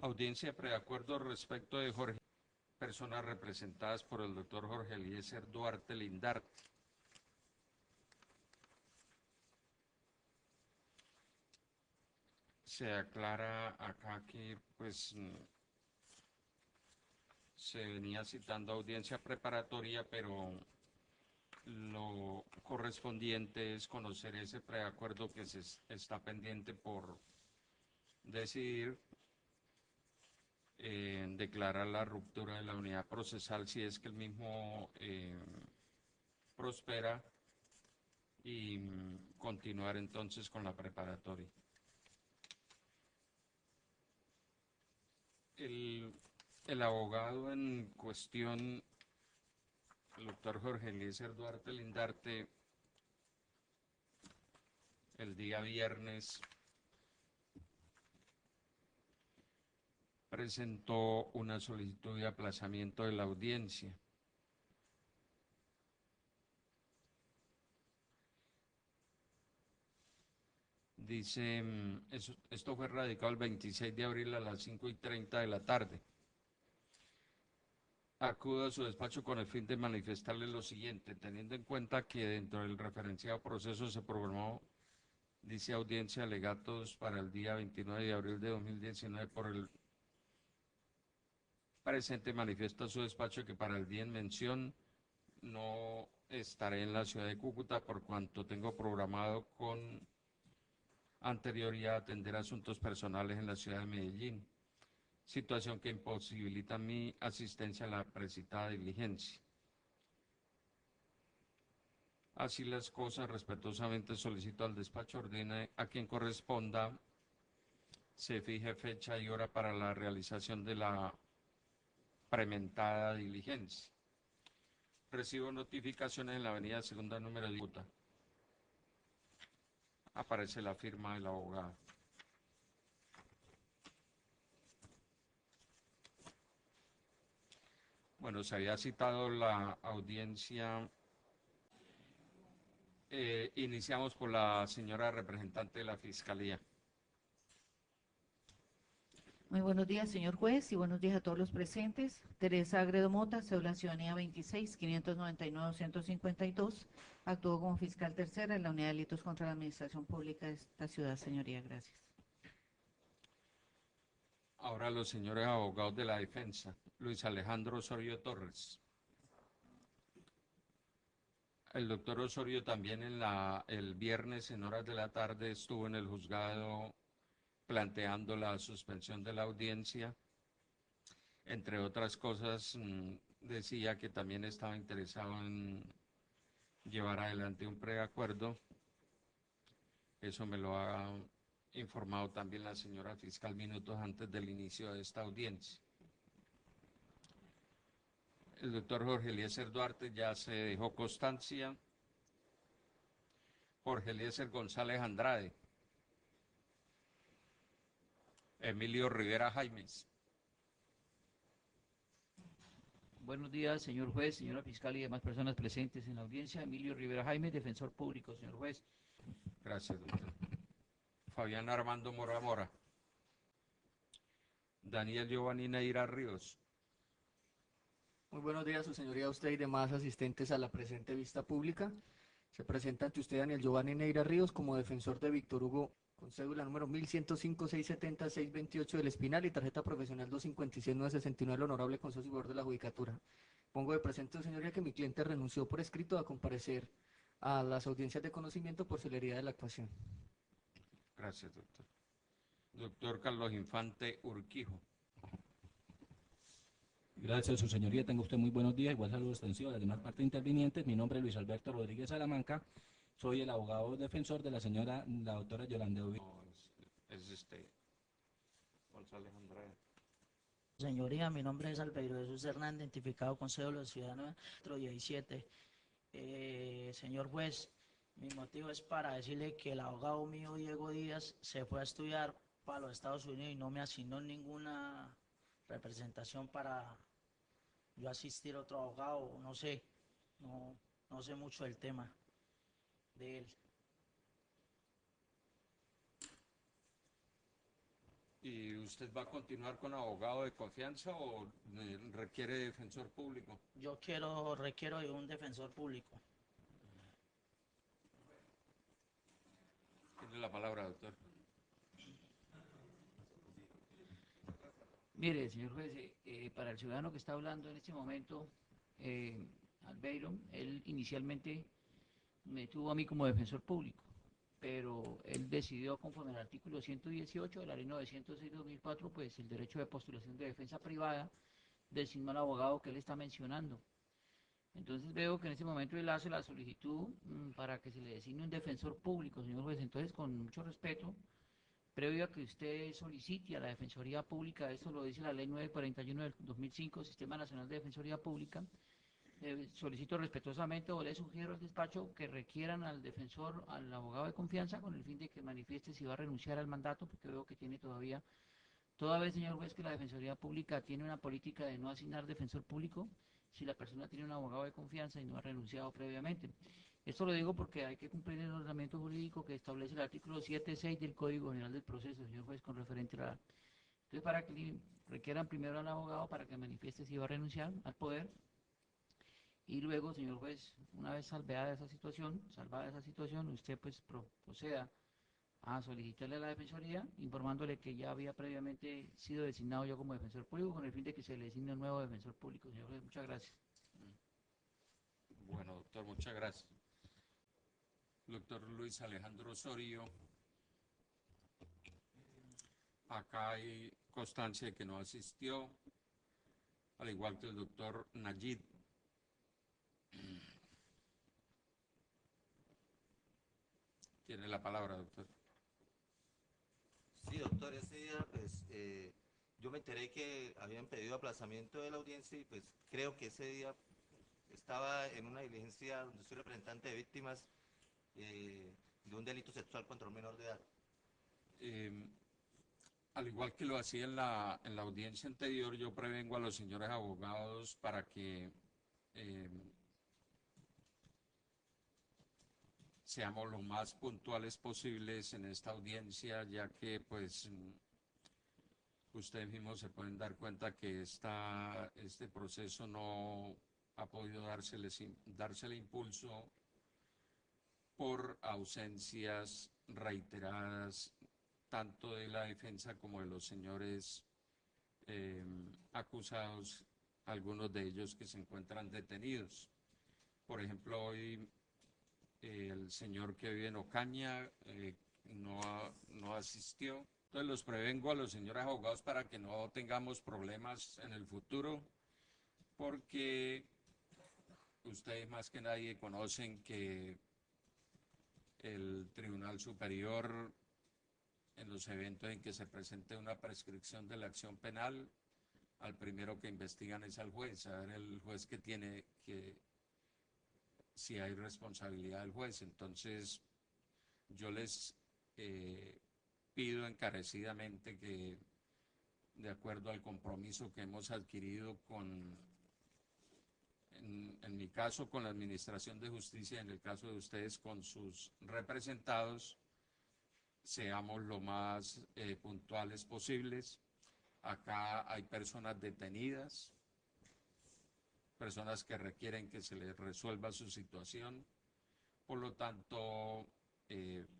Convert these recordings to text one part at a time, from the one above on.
Audiencia preacuerdo respecto de Jorge, personas representadas por el doctor Jorge Eliezer Duarte Lindarte. Se aclara acá que pues se venía citando audiencia preparatoria, pero lo correspondiente es conocer ese preacuerdo que se está pendiente por decidir, declarar la ruptura de la unidad procesal si es que el mismo prospera y continuar entonces con la preparatoria. El, el abogado en cuestión, el doctor Jorge Eliezer Duarte Lindarte, el día viernes presentó una solicitud de aplazamiento de la audiencia. Dice, esto fue radicado el 26 de abril a las 5:30 de la tarde. Acudo a su despacho con el fin de manifestarle lo siguiente, teniendo en cuenta que dentro del referenciado proceso se programó, dice audiencia de alegatos para el día 29 de abril de 2019 por el presente, manifiesta a su despacho que para el día en mención no estaré en la ciudad de Cúcuta por cuanto tengo programado con anterioridad atender asuntos personales en la ciudad de Medellín, situación que imposibilita mi asistencia a la precitada diligencia. Así las cosas, respetuosamente solicito al despacho ordene a quien corresponda se fije fecha y hora para la realización de la prementada diligencia. Recibo notificaciones en la avenida Segunda número de Cúcuta. Aparece la firma del abogado. Bueno, se había citado la audiencia. Iniciamos por la señora representante de la Fiscalía. Muy buenos días, señor juez, y buenos días a todos los presentes. Teresa Agredo Mota, cédula ciudadanía 26-599-152. Actúo como fiscal tercera en la Unidad de Delitos contra la Administración Pública de esta ciudad, señoría. Gracias. Ahora los señores abogados de la defensa. Luis Alejandro Osorio Torres. El doctor Osorio también el viernes en horas de la tarde estuvo en el juzgado planteando la suspensión de la audiencia. Entre otras cosas, decía que también estaba interesado en llevar adelante un preacuerdo. Eso me lo ha informado también la señora fiscal minutos antes del inicio de esta audiencia. El doctor Jorge Eliezer Duarte ya se dejó constancia. Jorge Eliezer González Andrade. Emilio Rivera Jaimes. Buenos días, señor juez, señora fiscal y demás personas presentes en la audiencia. Emilio Rivera Jaime, defensor público, señor juez. Gracias, doctor. Fabián Armando Mora Mora. Daniel Giovanni Neira Ríos. Muy buenos días, su señoría, a usted y demás asistentes a la presente vista pública. Se presenta ante usted Daniel Giovanni Neira Ríos como defensor de Víctor Hugo, con cédula número 1105-670-628 del Espinal y tarjeta profesional 256-969 del Honorable Consejo Superior de la Judicatura. Pongo de presente, su señoría, que mi cliente renunció por escrito a comparecer a las audiencias de conocimiento por celeridad de la actuación. Gracias, doctor. Doctor Carlos Infante Urquijo. Gracias, su señoría. Tenga usted muy buenos días. Igual saludo extensivo a las demás partes intervinientes. Mi nombre es Luis Alberto Rodríguez Salamanca. Soy el abogado defensor de la señora, la doctora Yolanda Ovi. No, es González Andrade. Señoría, mi nombre es Albeiro Jesús Hernández, identificado con cédula ciudadana 17. Señor juez, mi motivo es para decirle que el abogado mío, Diego Díaz, se fue a estudiar para los Estados Unidos y no me asignó ninguna representación para yo asistir a otro abogado, no sé, no sé mucho del tema de él. ¿Y usted va a continuar con abogado de confianza o requiere defensor público? Yo requiero de un defensor público. Tiene la palabra, doctor. Mire, señor juez, para el ciudadano que está hablando en este momento, Albeiro, él inicialmente me tuvo a mí como defensor público, pero él decidió, conforme al artículo 118 de la ley 906/2004, pues el derecho de postulación de defensa privada, designó al abogado que él está mencionando. Entonces veo que en este momento él hace la solicitud para que se le designe un defensor público, señor juez. Entonces, con mucho respeto, previo a que usted solicite a la Defensoría Pública, esto lo dice la ley 941 del 2005, Sistema Nacional de Defensoría Pública, solicito respetuosamente o le sugiero al despacho que requieran al defensor, al abogado de confianza, con el fin de que manifieste si va a renunciar al mandato, porque veo que tiene todavía, toda vez, señor juez, que la Defensoría Pública tiene una política de no asignar defensor público, si la persona tiene un abogado de confianza y no ha renunciado previamente. Esto lo digo porque hay que cumplir el ordenamiento jurídico que establece el artículo 7.6 del Código General del Proceso, señor juez, con referente a la... Entonces, para que requieran primero al abogado para que manifieste si va a renunciar al poder, y luego, señor juez, una vez salvada esa situación, usted pues proceda a solicitarle a la Defensoría, informándole que ya había previamente sido designado yo como defensor público, con el fin de que se le designe un nuevo defensor público. Señor juez, muchas gracias. Bueno, doctor, muchas gracias. Doctor Luis Alejandro Osorio, acá hay constancia de que no asistió, al igual que el doctor Nayid. Tiene la palabra, doctor. Sí, doctor, ese día pues yo me enteré que habían pedido aplazamiento de la audiencia y pues creo que ese día estaba en una diligencia donde soy representante de víctimas de un delito sexual contra un menor de edad. Al igual que lo hacía en la audiencia anterior, yo prevengo a los señores abogados para que seamos lo más puntuales posibles en esta audiencia, ya que pues ustedes mismos se pueden dar cuenta que este proceso no ha podido dársele impulso por ausencias reiteradas tanto de la defensa como de los señores acusados, algunos de ellos que se encuentran detenidos. Por ejemplo, hoy el señor que vive en Ocaña no asistió. Entonces los prevengo a los señores abogados para que no tengamos problemas en el futuro, porque ustedes más que nadie conocen que el Tribunal Superior, en los eventos en que se presente una prescripción de la acción penal, al primero que investigan es al juez, a ver el juez que tiene que, si hay responsabilidad del juez. Entonces yo les pido encarecidamente que, de acuerdo al compromiso que hemos adquirido en mi caso con la Administración de Justicia, en el caso de ustedes con sus representados, seamos lo más puntuales posibles. Acá hay personas detenidas, personas que requieren que se les resuelva su situación. Por lo tanto,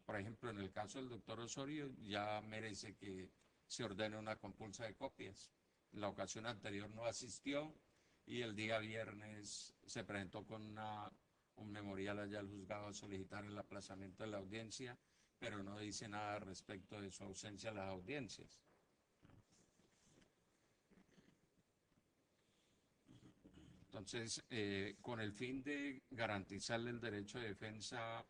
por ejemplo, en el caso del doctor Osorio, ya merece que se ordene una compulsa de copias. En la ocasión anterior no asistió y el día viernes se presentó con un memorial allá al juzgado a solicitar el aplazamiento de la audiencia, pero no dice nada respecto de su ausencia a las audiencias. Entonces, con el fin de garantizarle el derecho de defensa,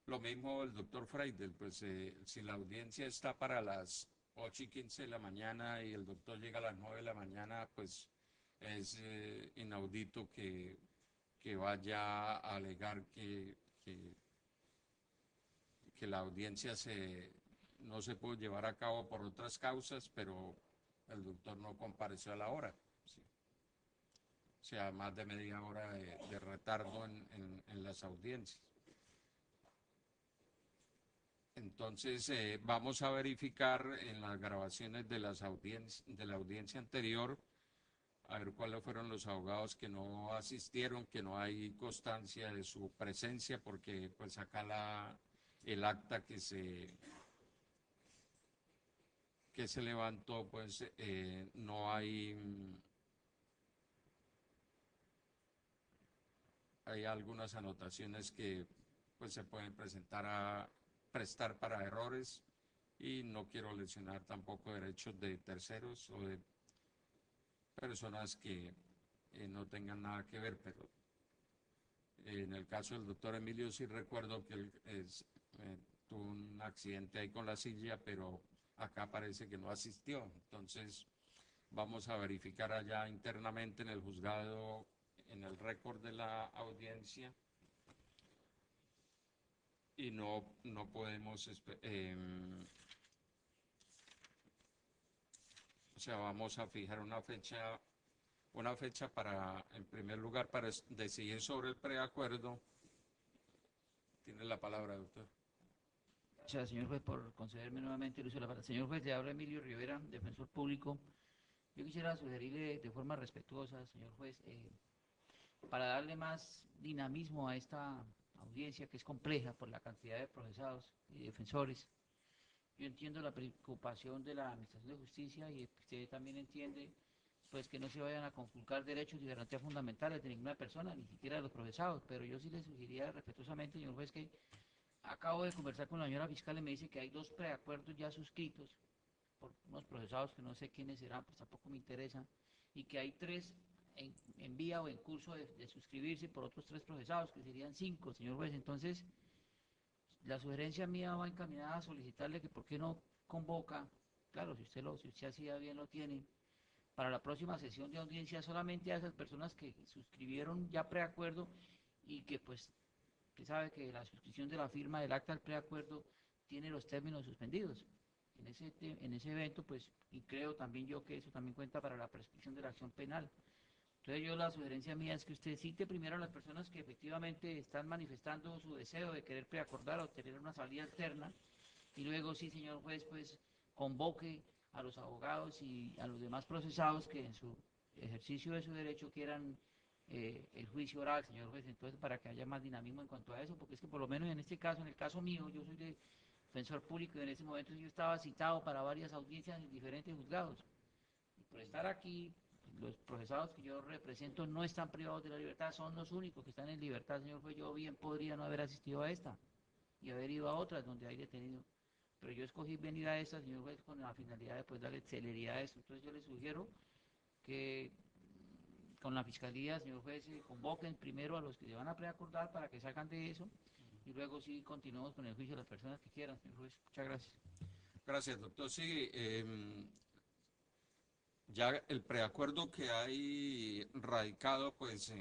lo mismo el doctor Freidel, pues si la audiencia está para las 8:15 de la mañana y el doctor llega a las 9 de la mañana, pues es inaudito que vaya a alegar que la audiencia no se puede llevar a cabo por otras causas, pero el doctor no compareció a la hora. ¿Sí? O sea, más de media hora de retardo en las audiencias. Entonces, vamos a verificar en las grabaciones de de la audiencia anterior, a ver cuáles fueron los abogados que no asistieron, que no hay constancia de su presencia, porque pues acá el acta que se levantó, pues no hay algunas anotaciones que pues se pueden prestar para errores, y no quiero lesionar tampoco derechos de terceros o de personas que no tengan nada que ver, pero en el caso del doctor Emilio sí recuerdo que él tuvo un accidente ahí con la silla, pero acá parece que no asistió. Entonces vamos a verificar allá internamente en el juzgado, en el récord de la audiencia, y no podemos, o sea, vamos a fijar una fecha para, en primer lugar, para decidir sobre el preacuerdo. Tiene la palabra, doctor. Gracias, señor juez, por concederme nuevamente el uso de la palabra. Señor juez, le habla Emilio Rivera, defensor público. Yo quisiera sugerirle de forma respetuosa, señor juez, para darle más dinamismo a esta audiencia que es compleja por la cantidad de procesados y defensores. Yo entiendo la preocupación de la Administración de Justicia, y usted también entiende pues que no se vayan a conculcar derechos y garantías fundamentales de ninguna persona, ni siquiera de los procesados, pero yo sí le sugeriría respetuosamente, señor juez, que acabo de conversar con la señora fiscal y me dice que hay 2 preacuerdos ya suscritos por unos procesados que no sé quiénes serán, pues tampoco me interesa, y que hay 3 en vía o en curso de suscribirse por otros 3 procesados, que serían 5, señor juez. Entonces, la sugerencia mía va encaminada a solicitarle que por qué no convoca, claro, si usted así bien lo tiene, para la próxima sesión de audiencia solamente a esas personas que suscribieron ya preacuerdo, y que pues usted sabe que la suscripción de la firma del acta del preacuerdo tiene los términos suspendidos. En ese evento, pues, y creo también yo que eso también cuenta para la prescripción de la acción penal. Entonces la sugerencia mía es que usted cite primero a las personas que efectivamente están manifestando su deseo de querer preacordar o tener una salida alterna, y luego sí, señor juez, pues convoque a los abogados y a los demás procesados que en su ejercicio de su derecho quieran el juicio oral, señor juez. Entonces, para que haya más dinamismo en cuanto a eso, porque es que por lo menos en este caso, en el caso mío, yo soy defensor público, y en ese momento yo estaba citado para varias audiencias en diferentes juzgados. Y por estar aquí, los procesados que yo represento no están privados de la libertad, son los únicos que están en libertad, señor juez. Yo bien podría no haber asistido a esta y haber ido a otras donde hay detenido, pero yo escogí venir a esta, señor juez, con la finalidad de pues darle celeridad a esto. Entonces yo le sugiero que con la fiscalía, señor juez, convoquen primero a los que se van a preacordar para que salgan de eso, y luego sí continuemos con el juicio de las personas que quieran, señor juez. Muchas gracias. Gracias, doctor. Sí, ya el preacuerdo que hay radicado, pues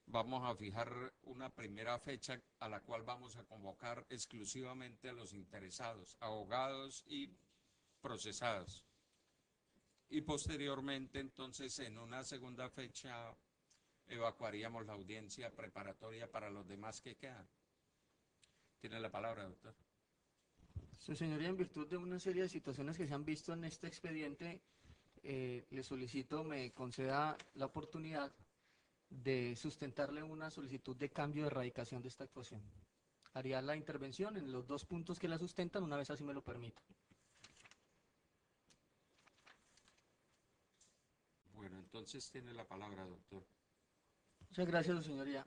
vamos a fijar una primera fecha a la cual vamos a convocar exclusivamente a los interesados, abogados y procesados. Y posteriormente, entonces, en una segunda fecha, evacuaríamos la audiencia preparatoria para los demás que quedan. Tiene la palabra, doctor. Su señoría, en virtud de una serie de situaciones que se han visto en este expediente, le solicito me conceda la oportunidad de sustentarle una solicitud de cambio de erradicación de esta actuación. Haría la intervención en los 2 puntos que la sustentan, una vez así me lo permita. Bueno, entonces tiene la palabra, doctor. Muchas gracias, su señoría.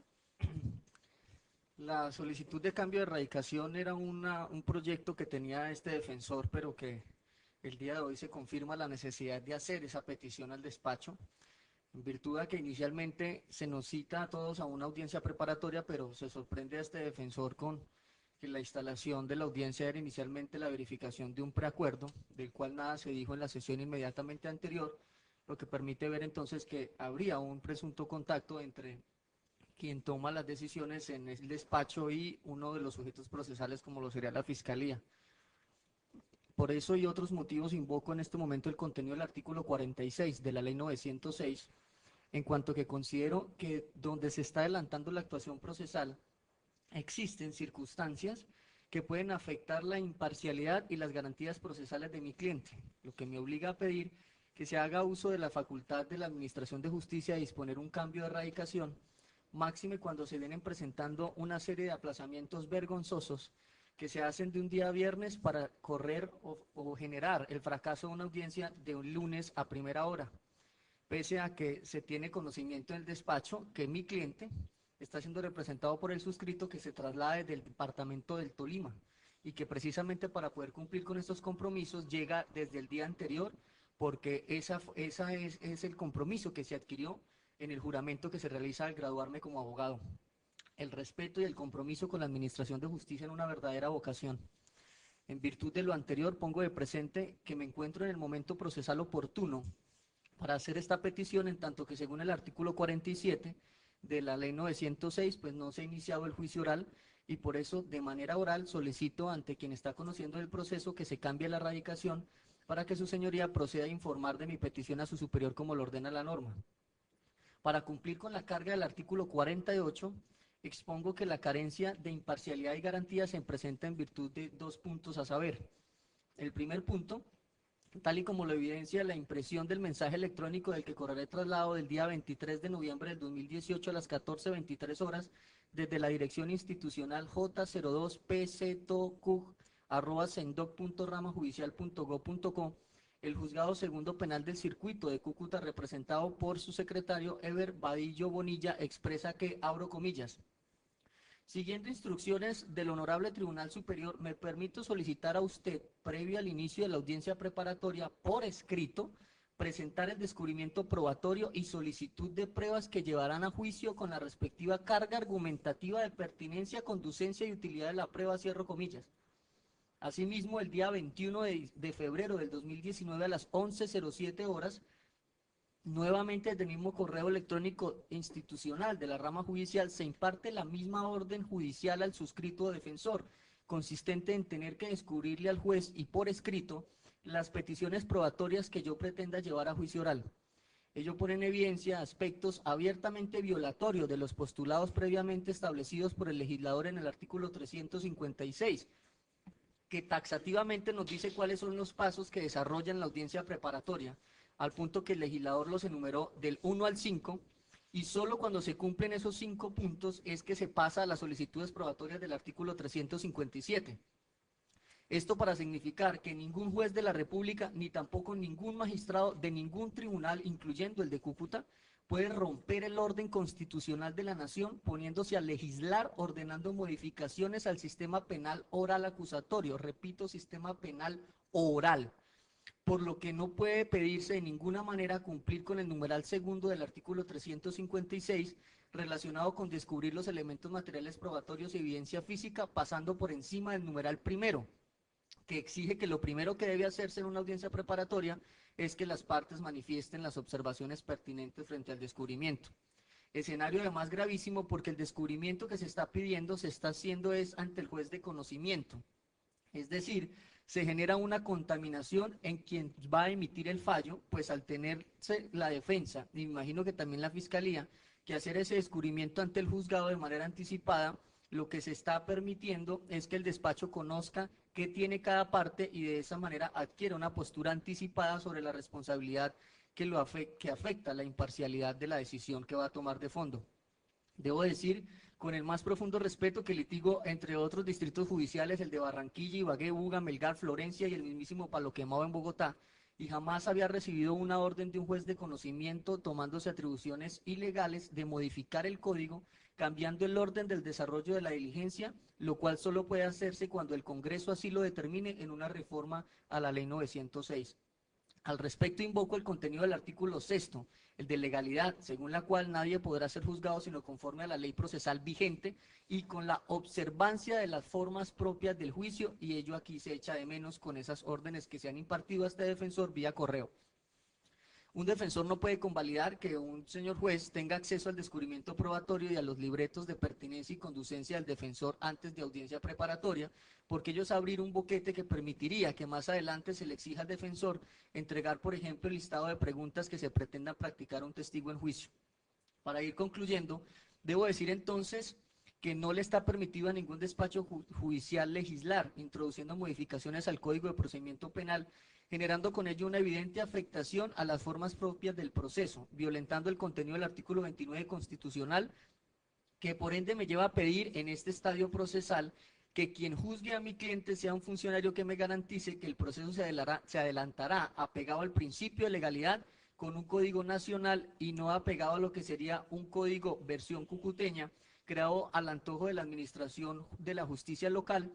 La solicitud de cambio de erradicación era un proyecto que tenía este defensor, pero que el día de hoy se confirma la necesidad de hacer esa petición al despacho, en virtud de que inicialmente se nos cita a todos a una audiencia preparatoria, pero se sorprende a este defensor con que la instalación de la audiencia era inicialmente la verificación de un preacuerdo, del cual nada se dijo en la sesión inmediatamente anterior, lo que permite ver entonces que habría un presunto contacto entre quien toma las decisiones en el despacho y uno de los sujetos procesales, como lo sería la Fiscalía. Por eso y otros motivos invoco en este momento el contenido del artículo 46 de la Ley 906, en cuanto que considero que donde se está adelantando la actuación procesal existen circunstancias que pueden afectar la imparcialidad y las garantías procesales de mi cliente, lo que me obliga a pedir que se haga uso de la facultad de la Administración de Justicia de disponer un cambio de radicación, máxime cuando se vienen presentando una serie de aplazamientos vergonzosos que se hacen de un día viernes para correr o generar el fracaso de una audiencia de un lunes a primera hora, pese a que se tiene conocimiento del despacho que mi cliente está siendo representado por el suscrito que se traslada desde el departamento del Tolima y que precisamente para poder cumplir con estos compromisos llega desde el día anterior, porque esa es el compromiso que se adquirió en el juramento que se realiza al graduarme como abogado. El respeto y el compromiso con la Administración de Justicia en una verdadera vocación. En virtud de lo anterior, pongo de presente que me encuentro en el momento procesal oportuno para hacer esta petición, en tanto que según el artículo 47 de la ley 906, pues no se ha iniciado el juicio oral y por eso de manera oral solicito ante quien está conociendo el proceso que se cambie la radicación para que su señoría proceda a informar de mi petición a su superior como lo ordena la norma. Para cumplir con la carga del artículo 48, expongo que la carencia de imparcialidad y garantía se presenta en virtud de dos puntos a saber. El primer punto, tal y como lo evidencia la impresión del mensaje electrónico del que correré traslado del día 23 de noviembre del 2018 a las 14:23 horas desde la dirección institucional j02pctocuc@sendoc.ramajudicial.go.co, el juzgado segundo penal del circuito de Cúcuta, representado por su secretario Ever Vadillo Bonilla, expresa que, abro comillas, siguiendo instrucciones del Honorable Tribunal Superior, me permito solicitar a usted, previo al inicio de la audiencia preparatoria, por escrito, presentar el descubrimiento probatorio y solicitud de pruebas que llevarán a juicio con la respectiva carga argumentativa de pertinencia, conducencia y utilidad de la prueba, cierro comillas. Asimismo, el día 21 de febrero del 2019 a las 11:07 horas, nuevamente desde el mismo correo electrónico institucional de la rama judicial, se imparte la misma orden judicial al suscrito defensor, consistente en tener que descubrirle al juez y por escrito las peticiones probatorias que yo pretenda llevar a juicio oral. Ello pone en evidencia aspectos abiertamente violatorios de los postulados previamente establecidos por el legislador en el artículo 356, que taxativamente nos dice cuáles son los pasos que desarrollan la audiencia preparatoria, al punto que el legislador los enumeró del 1 al 5, y solo cuando se cumplen esos 5 puntos es que se pasa a las solicitudes probatorias del artículo 357. Esto para significar que ningún juez de la República, ni tampoco ningún magistrado de ningún tribunal, incluyendo el de Cúcuta, puede romper el orden constitucional de la nación poniéndose a legislar ordenando modificaciones al sistema penal oral acusatorio, repito, sistema penal oral, por lo que no puede pedirse de ninguna manera cumplir con el numeral segundo del artículo 356 relacionado con descubrir los elementos materiales probatorios y evidencia física, pasando por encima del numeral primero, que exige que lo primero que debe hacerse en una audiencia preparatoria es que las partes manifiesten las observaciones pertinentes frente al descubrimiento. Escenario además gravísimo porque el descubrimiento que se está pidiendo se está haciendo es ante el juez de conocimiento. Es decir, se genera una contaminación en quien va a emitir el fallo, pues al tenerse la defensa, y me imagino que también la fiscalía, que hacer ese descubrimiento ante el juzgado de manera anticipada, lo que se está permitiendo es que el despacho conozca qué tiene cada parte y de esa manera adquiere una postura anticipada sobre la responsabilidad que afecta la imparcialidad de la decisión que va a tomar de fondo. Debo decir, con el más profundo respeto, que litigo entre otros distritos judiciales, el de Barranquilla, Ibagué, Buga, Melgar, Florencia y el mismísimo Palo Quemado en Bogotá, y jamás había recibido una orden de un juez de conocimiento tomándose atribuciones ilegales de modificar el código, cambiando el orden del desarrollo de la diligencia, lo cual solo puede hacerse cuando el Congreso así lo determine en una reforma a la ley 906. Al respecto invoco el contenido del artículo 6º, el de legalidad, según la cual nadie podrá ser juzgado sino conforme a la ley procesal vigente y con la observancia de las formas propias del juicio, y ello aquí se echa de menos con esas órdenes que se han impartido a este defensor vía correo. Un defensor no puede convalidar que un señor juez tenga acceso al descubrimiento probatorio y a los libretos de pertinencia y conducencia del defensor antes de audiencia preparatoria, porque ello es abrir un boquete que permitiría que más adelante se le exija al defensor entregar, por ejemplo, el listado de preguntas que se pretendan practicar a un testigo en juicio. Para ir concluyendo, debo decir entonces que no le está permitido a ningún despacho judicial legislar, introduciendo modificaciones al Código de Procedimiento Penal, generando con ello una evidente afectación a las formas propias del proceso, violentando el contenido del artículo 29 constitucional, que por ende me lleva a pedir en este estadio procesal que quien juzgue a mi cliente sea un funcionario que me garantice que el proceso se adelantará apegado al principio de legalidad con un código nacional y no apegado a lo que sería un código versión cucuteña creado al antojo de la administración de la justicia local,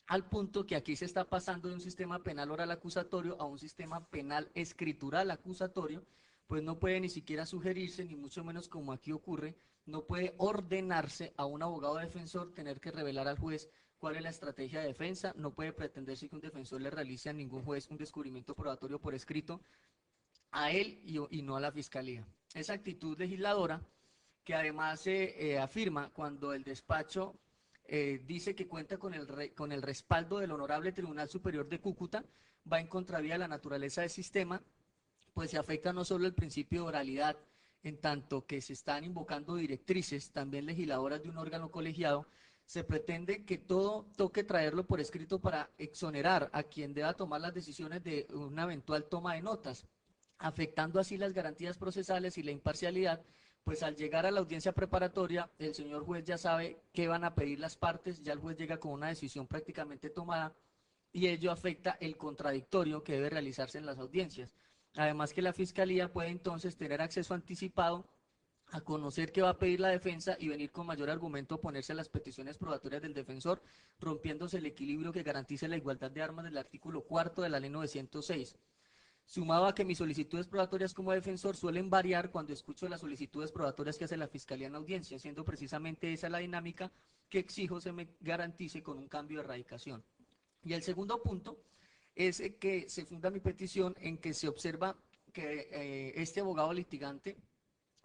al punto que aquí se está pasando de un sistema penal oral acusatorio a un sistema penal escritural acusatorio, pues no puede ni siquiera sugerirse, ni mucho menos como aquí ocurre, no puede ordenarse a un abogado defensor tener que revelar al juez cuál es la estrategia de defensa, no puede pretenderse que un defensor le realice a ningún juez un descubrimiento probatorio por escrito a él y no a la fiscalía. Esa actitud legisladora, que además se afirma cuando el despacho dice que cuenta con el respaldo del Honorable Tribunal Superior de Cúcuta, va en contravía de la naturaleza del sistema, pues se afecta no solo el principio de oralidad, en tanto que se están invocando directrices, también legisladoras de un órgano colegiado, se pretende que todo toque traerlo por escrito para exonerar a quien deba tomar las decisiones de una eventual toma de notas, afectando así las garantías procesales y la imparcialidad, pues al llegar a la audiencia preparatoria, el señor juez ya sabe qué van a pedir las partes, ya el juez llega con una decisión prácticamente tomada y ello afecta el contradictorio que debe realizarse en las audiencias. Además que la fiscalía puede entonces tener acceso anticipado a conocer qué va a pedir la defensa y venir con mayor argumento a oponerse a las peticiones probatorias del defensor, rompiéndose el equilibrio que garantice la igualdad de armas del artículo 4 de la ley 906. Sumado a que mis solicitudes probatorias como defensor suelen variar cuando escucho las solicitudes probatorias que hace la Fiscalía en audiencia, siendo precisamente esa la dinámica que exijo se me garantice con un cambio de erradicación. Y el segundo punto es que se funda mi petición en que se observa que este abogado litigante,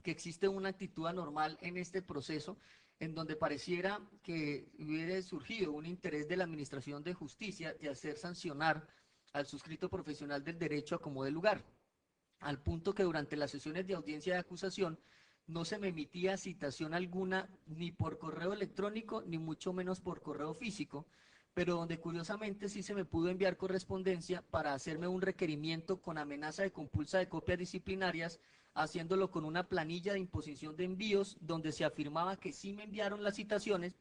que existe una actitud anormal en este proceso, en donde pareciera que hubiera surgido un interés de la Administración de Justicia de hacer sancionar al suscrito profesional del derecho a como de lugar, al punto que durante las sesiones de audiencia de acusación no se me emitía citación alguna ni por correo electrónico ni mucho menos por correo físico, pero donde curiosamente sí se me pudo enviar correspondencia para hacerme un requerimiento con amenaza de compulsa de copias disciplinarias, haciéndolo con una planilla de imposición de envíos donde se afirmaba que sí me enviaron las citaciones,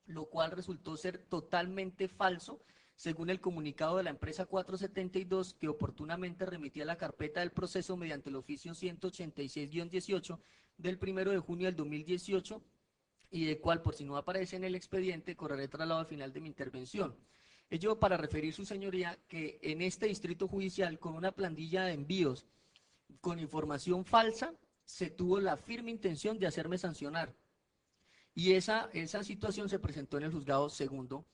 lo cual resultó ser totalmente falso, según el comunicado de la empresa 472, que oportunamente remitía la carpeta del proceso mediante el oficio 186-18 del 1 de junio del 2018, y de cual, por si no aparece en el expediente, correré traslado al final de mi intervención. Ello para referir, su señoría, que en este distrito judicial, con una plantilla de envíos con información falsa, se tuvo la firme intención de hacerme sancionar. Y esa situación se presentó en el juzgado segundo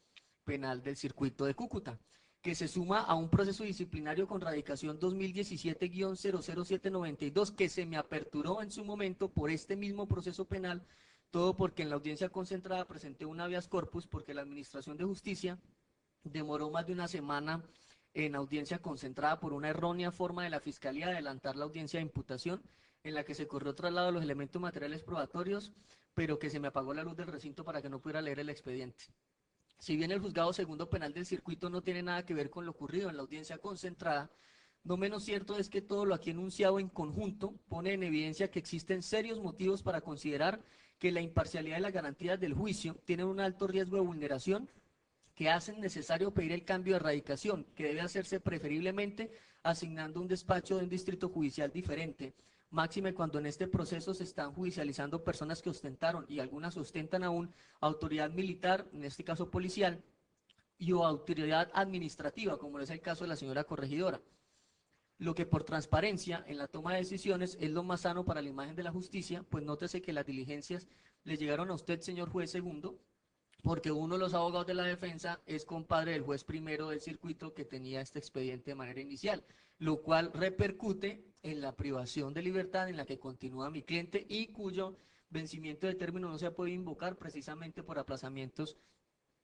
penal del circuito de Cúcuta, que se suma a un proceso disciplinario con radicación 2017-00792 que se me aperturó en su momento por este mismo proceso penal, todo porque en la audiencia concentrada presenté un habeas corpus porque la Administración de Justicia demoró más de una semana en audiencia concentrada por una errónea forma de la Fiscalía de adelantar la audiencia de imputación, en la que se corrió traslado de los elementos materiales probatorios, pero que se me apagó la luz del recinto para que no pudiera leer el expediente. Si bien el juzgado segundo penal del circuito no tiene nada que ver con lo ocurrido en la audiencia concentrada, no menos cierto es que todo lo aquí enunciado en conjunto pone en evidencia que existen serios motivos para considerar que la imparcialidad y las garantías del juicio tienen un alto riesgo de vulneración que hacen necesario pedir el cambio de erradicación, que debe hacerse preferiblemente asignando un despacho de un distrito judicial diferente, máxime cuando en este proceso se están judicializando personas que ostentaron, y algunas ostentan aún, autoridad militar, en este caso policial, y o autoridad administrativa, como es el caso de la señora corregidora. Lo que por transparencia en la toma de decisiones es lo más sano para la imagen de la justicia, pues nótese que las diligencias le llegaron a usted, señor juez segundo, porque uno de los abogados de la defensa es compadre del juez primero del circuito que tenía este expediente de manera inicial, lo cual repercute en la privación de libertad en la que continúa mi cliente y cuyo vencimiento de término no se ha podido invocar precisamente por aplazamientos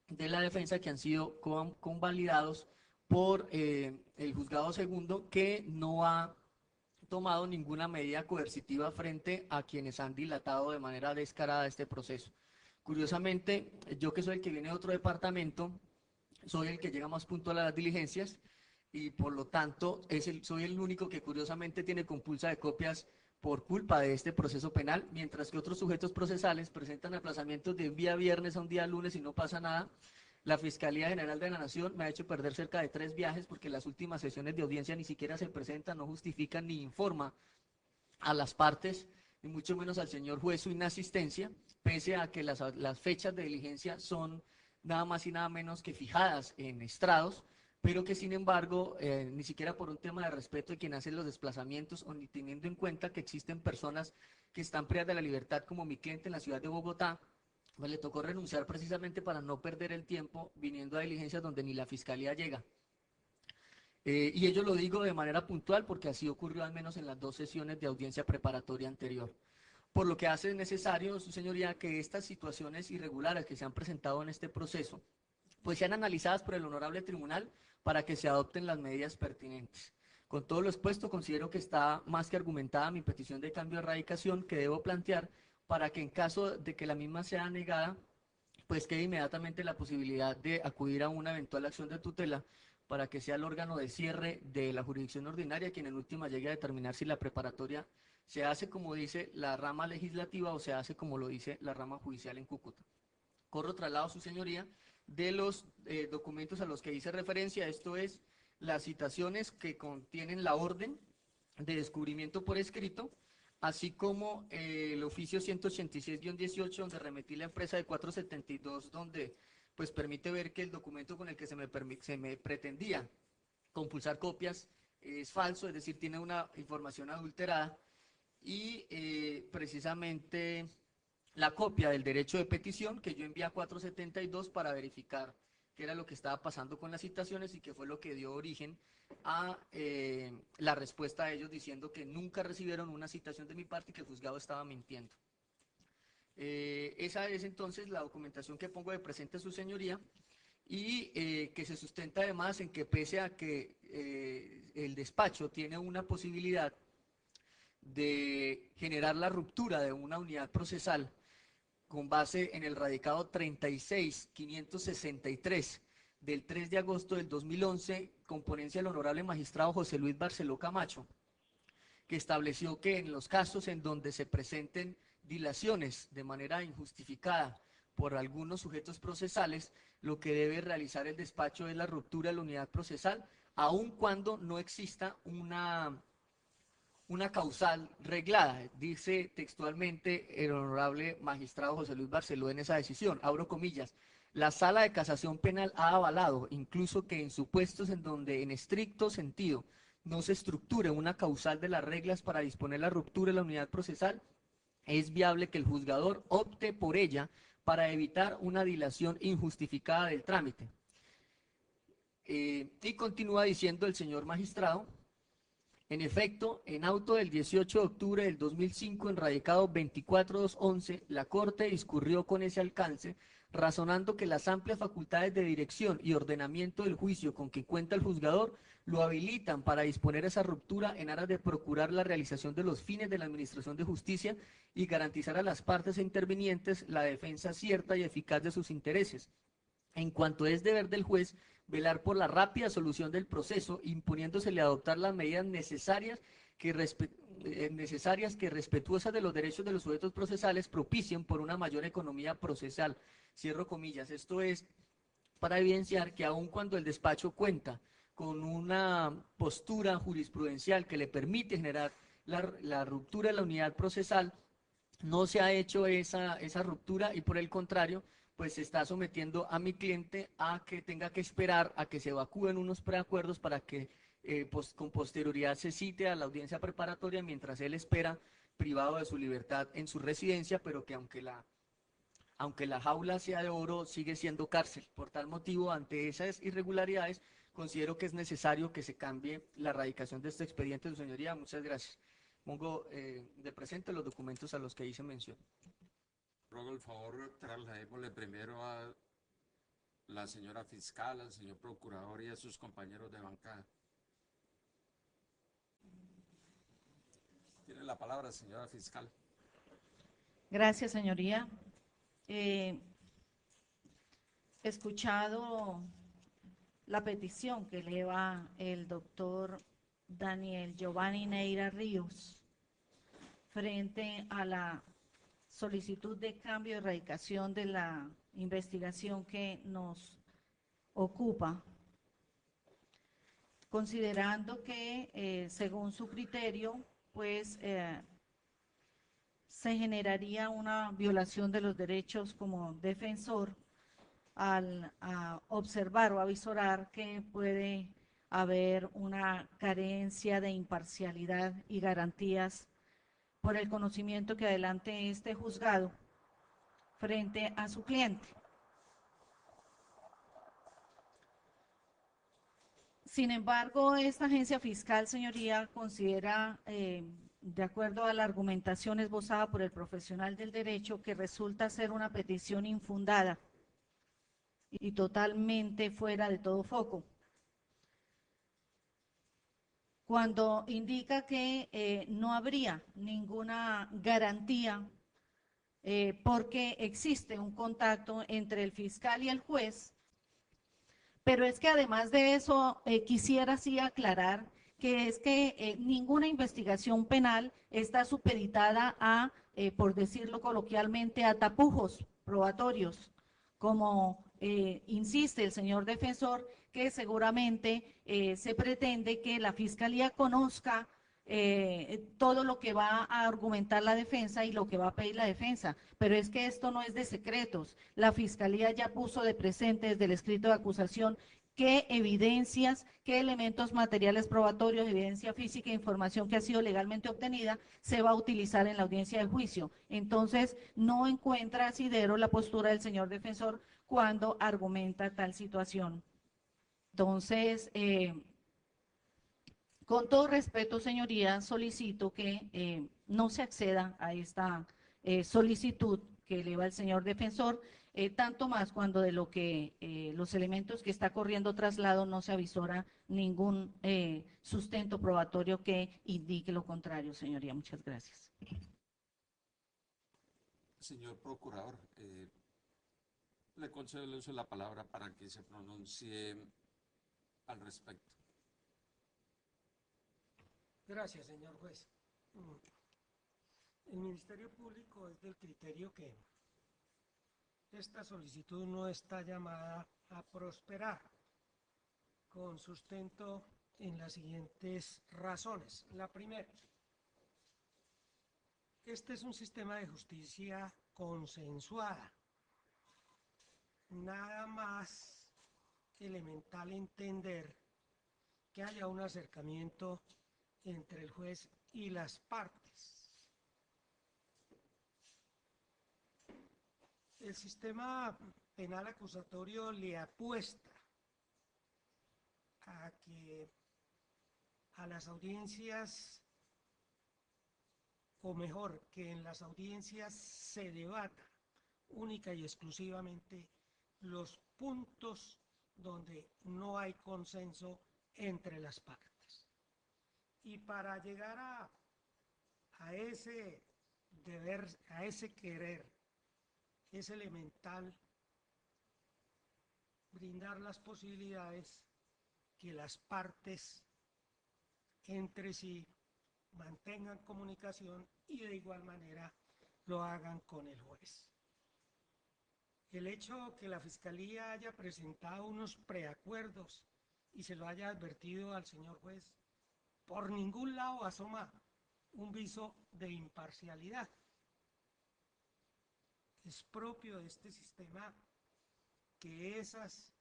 de la defensa que han sido convalidados por el juzgado segundo, que no ha tomado ninguna medida coercitiva frente a quienes han dilatado de manera descarada este proceso. Curiosamente, yo que soy el que viene de otro departamento, soy el que llega más puntual a las diligencias y por lo tanto soy el único que curiosamente tiene compulsa de copias por culpa de este proceso penal, mientras que otros sujetos procesales presentan aplazamientos de un día viernes a un día lunes y no pasa nada. La Fiscalía General de la Nación me ha hecho perder cerca de 3 viajes porque las últimas sesiones de audiencia ni siquiera se presentan, no justifican ni informa a las partes, ni mucho menos al señor juez su inasistencia, pese a que las fechas de diligencia son nada más y nada menos que fijadas en estrados, pero que sin embargo, ni siquiera por un tema de respeto de quien hace los desplazamientos o ni teniendo en cuenta que existen personas que están privadas de la libertad como mi cliente en la ciudad de Bogotá, pues le tocó renunciar precisamente para no perder el tiempo viniendo a diligencias donde ni la fiscalía llega. Y ello lo digo de manera puntual porque así ocurrió al menos en las 2 sesiones de audiencia preparatoria anterior. Por lo que hace necesario, su señoría, que estas situaciones irregulares que se han presentado en este proceso, pues sean analizadas por el honorable tribunal para que se adopten las medidas pertinentes. Con todo lo expuesto, considero que está más que argumentada mi petición de cambio de erradicación que debo plantear para que en caso de que la misma sea negada, pues quede inmediatamente la posibilidad de acudir a una eventual acción de tutela para que sea el órgano de cierre de la jurisdicción ordinaria quien en última llegue a determinar si la preparatoria se hace como dice la rama legislativa o se hace como lo dice la rama judicial en Cúcuta. Corro traslado, su señoría, de los documentos a los que hice referencia, esto es, las citaciones que contienen la orden de descubrimiento por escrito, así como el oficio 186-18, donde remetí la empresa de 472, donde pues permite ver que el documento con el que se me pretendía compulsar copias es falso, es decir, tiene una información adulterada, y precisamente la copia del derecho de petición que yo envié a 472 para verificar qué era lo que estaba pasando con las citaciones y qué fue lo que dio origen a la respuesta de ellos diciendo que nunca recibieron una citación de mi parte y que el juzgado estaba mintiendo. Esa es entonces la documentación que pongo de presente a su señoría y que se sustenta además en que pese a que el despacho tiene una posibilidad de generar la ruptura de una unidad procesal con base en el radicado 36.563 del 3 de agosto del 2011, con ponencia del honorable magistrado José Luis Barceló Camacho, que estableció que en los casos en donde se presenten dilaciones de manera injustificada por algunos sujetos procesales, lo que debe realizar el despacho es la ruptura de la unidad procesal, aun cuando no exista una causal reglada, dice textualmente el honorable magistrado José Luis Barceló en esa decisión, abro comillas, la Sala de Casación Penal ha avalado incluso que en supuestos en donde en estricto sentido no se estructure una causal de las reglas para disponer la ruptura de la unidad procesal, es viable que el juzgador opte por ella para evitar una dilación injustificada del trámite. Y continúa diciendo el señor magistrado, en efecto, en auto del 18 de octubre del 2005, en radicado 24211, la Corte discurrió con ese alcance, razonando que las amplias facultades de dirección y ordenamiento del juicio con que cuenta el juzgador lo habilitan para disponer esa ruptura en aras de procurar la realización de los fines de la Administración de Justicia y garantizar a las partes intervinientes la defensa cierta y eficaz de sus intereses. En cuanto es deber del juez velar por la rápida solución del proceso, imponiéndosele adoptar las medidas necesarias que respetuosas de los derechos de los sujetos procesales propicien por una mayor economía procesal. Cierro comillas. Esto es para evidenciar que aun cuando el despacho cuenta con una postura jurisprudencial que le permite generar la ruptura de la unidad procesal, no se ha hecho esa ruptura y por el contrario, pues se está sometiendo a mi cliente a que tenga que esperar a que se evacúen unos preacuerdos para que con posterioridad se cite a la audiencia preparatoria mientras él espera privado de su libertad en su residencia, pero que aunque la jaula sea de oro, sigue siendo cárcel. Por tal motivo, ante esas irregularidades, considero que es necesario que se cambie la radicación de este expediente, su señoría. Muchas gracias. Pongo de presente los documentos a los que hice mención. Ruego el favor, trasladémosle primero a la señora fiscal, al señor procurador y a sus compañeros de bancada. Tiene la palabra, señora fiscal. Gracias, señoría. escuchado la petición que eleva el doctor Daniel Giovanni Neira Ríos frente a la solicitud de cambio de erradicación de la investigación que nos ocupa, considerando que según su criterio, pues se generaría una violación de los derechos como defensor al observar o avisorar que puede haber una carencia de imparcialidad y garantías por el conocimiento que adelante este juzgado frente a su cliente. Sin embargo, esta agencia fiscal, señoría, considera, de acuerdo a la argumentación esbozada por el profesional del derecho, que resulta ser una petición infundada y totalmente fuera de todo foco, cuando indica que no habría ninguna garantía porque existe un contacto entre el fiscal y el juez. Pero es que además de eso, quisiera sí aclarar que es que ninguna investigación penal está supeditada a, por decirlo coloquialmente, a tapujos probatorios, como insiste el señor defensor, que seguramente se pretende que la Fiscalía conozca todo lo que va a argumentar la defensa y lo que va a pedir la defensa, pero es que esto no es de secretos. La Fiscalía ya puso de presente desde el escrito de acusación qué evidencias, qué elementos materiales probatorios, evidencia física e información que ha sido legalmente obtenida se va a utilizar en la audiencia de juicio. Entonces, no encuentra asidero la postura del señor defensor cuando argumenta tal situación. Entonces, con todo respeto, señoría, solicito que no se acceda a esta solicitud que eleva el señor defensor, tanto más cuando de lo que los elementos que está corriendo traslado no se avisora ningún sustento probatorio que indique lo contrario, señoría. Muchas gracias. Señor procurador, le concedo el uso de la palabra para que se pronuncie al respecto. Gracias, señor juez. El Ministerio Público es del criterio que esta solicitud no está llamada a prosperar, con sustento en las siguientes razones. La primera, este es un sistema de justicia consensuada. Nada más elemental entender que haya un acercamiento entre el juez y las partes. El sistema penal acusatorio le apuesta a que a las audiencias, o mejor, que en las audiencias se debata única y exclusivamente los puntos donde no hay consenso entre las partes. Y para llegar a ese deber, a ese querer, es elemental brindar las posibilidades que las partes entre sí mantengan comunicación y de igual manera lo hagan con el juez. El hecho que la Fiscalía haya presentado unos preacuerdos y se lo haya advertido al señor juez, por ningún lado asoma un viso de imparcialidad. Es propio de este sistema que esas